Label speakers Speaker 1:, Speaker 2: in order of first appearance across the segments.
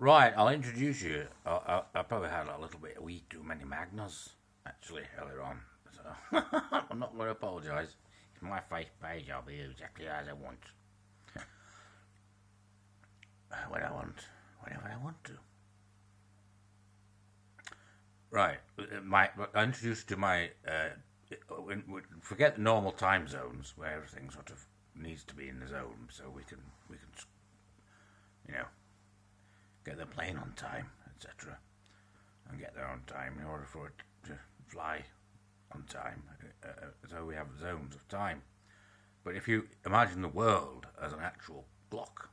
Speaker 1: Right, I'll introduce you. I probably had a little bit of wee too many Magners, actually, earlier on. So I'm not going to apologise. It's my face page. I'll be exactly as I want. When I want. Whenever I want to. Right, I introduced you to my... forget the normal time zones where everything sort of needs to be in the zone so we can you know, get the plane on time, etc. And get there on time in order for it to fly on time. So we have zones of time. But if you imagine the world as an actual clock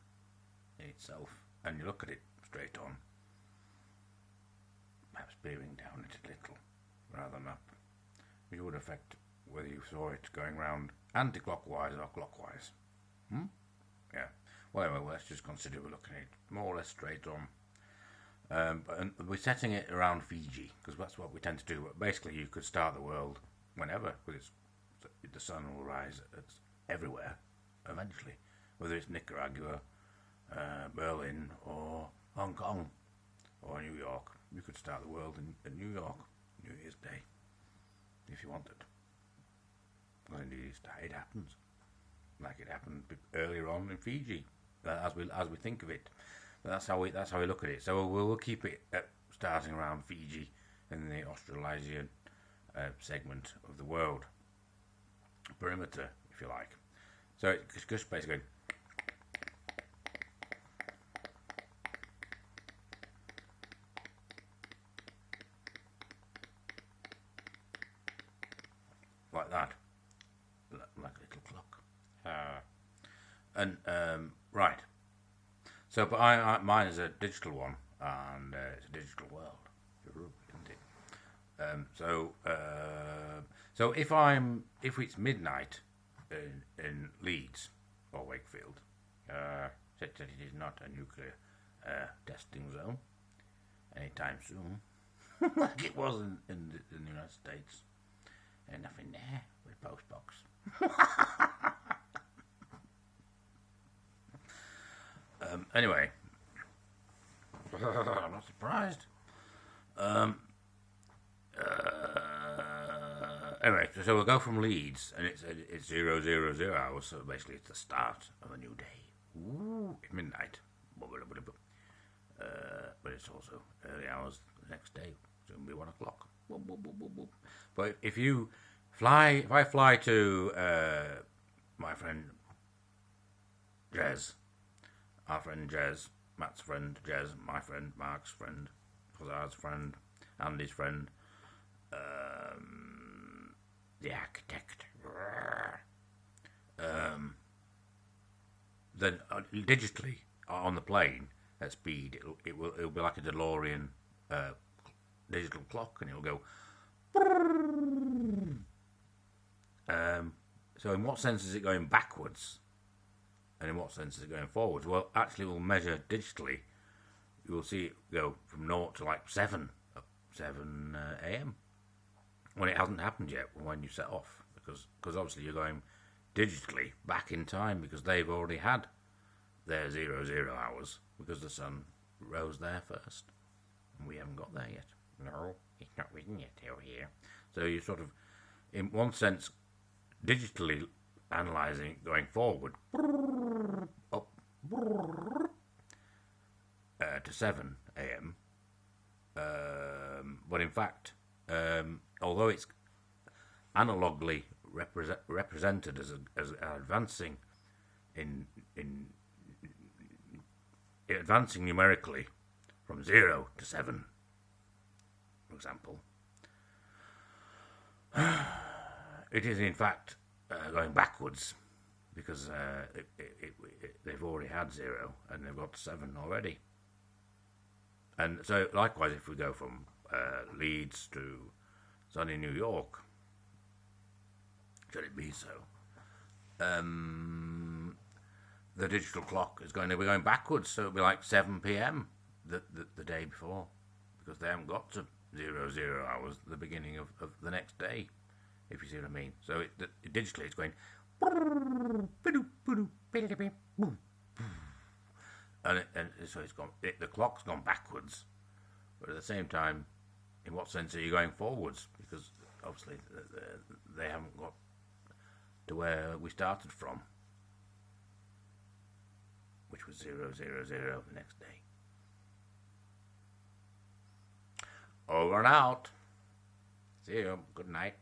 Speaker 1: in itself, and you look at it straight on, perhaps bearing down it a little rather than up, which would affect whether you saw it going round anti-clockwise or clockwise. Yeah. Well, anyway, let's just consider we're looking at it more or less straight on. And we're setting it around Fiji, because that's what we tend to do. But basically, you could start the world whenever, because the sun will rise everywhere eventually, whether it's Nicaragua, Berlin, or Hong Kong, or New York. You could start the world in New York, New Year's Day, if you wanted. Well, indeed, it happens, like it happened earlier on in Fiji, as we think of it. But that's how we look at it. So we'll keep it starting around Fiji in the Australasian segment of the world perimeter, if you like. So it's just basically like that, like a little clock. Right. So, but mine is a digital one, and it's a digital world, isn't it? So if it's midnight in Leeds or Wakefield, such that it is not a nuclear testing zone anytime soon, like it was in the United States, and nothing there with a post box. Anyway, I'm not surprised. Anyway, so we'll go from Leeds, and it's 000 hours, so basically it's the start of a new day. Ooh, it's midnight. But it's also early hours the next day, so it'll be 1 o'clock. But if I fly to my friend Jez, our friend Jez, Matt's friend Jez, my friend Mark's friend, Hazard's friend, Andy's friend, the architect. Then digitally on the plane at speed, it'll be like a Delorion digital clock, and it'll go. So in what sense is it going backwards? And in what sense is it going forwards? Well, actually, we'll measure digitally. You will see it go from 0 to like 7 a.m. when it hasn't happened yet, when you set off. Because obviously you're going digitally back in time, because they've already had their 00 hours, because the sun rose there first. And we haven't got there yet. No, it's not risen yet over here. So you sort of, in one sense, digitally analysing it going forward, up to 7 a.m. But in fact, although it's analogically represented as advancing in advancing numerically from 0 to 7, for example, it is in fact going backwards, because they've already had 0 and they've got to 7 already. And so likewise, if we go from Leeds to sunny New York, should it be so, the digital clock is going to be going backwards, so it'll be like 7 p.m. the day before, because they haven't got to 00 hours at the beginning of the next day, if you see what I mean. So digitally it's going and so it's gone. The clock's gone backwards, but at the same time, in what sense are you going forwards? Because obviously they haven't got to where we started from, which was 000 the next day. Over and out. See you. Good night.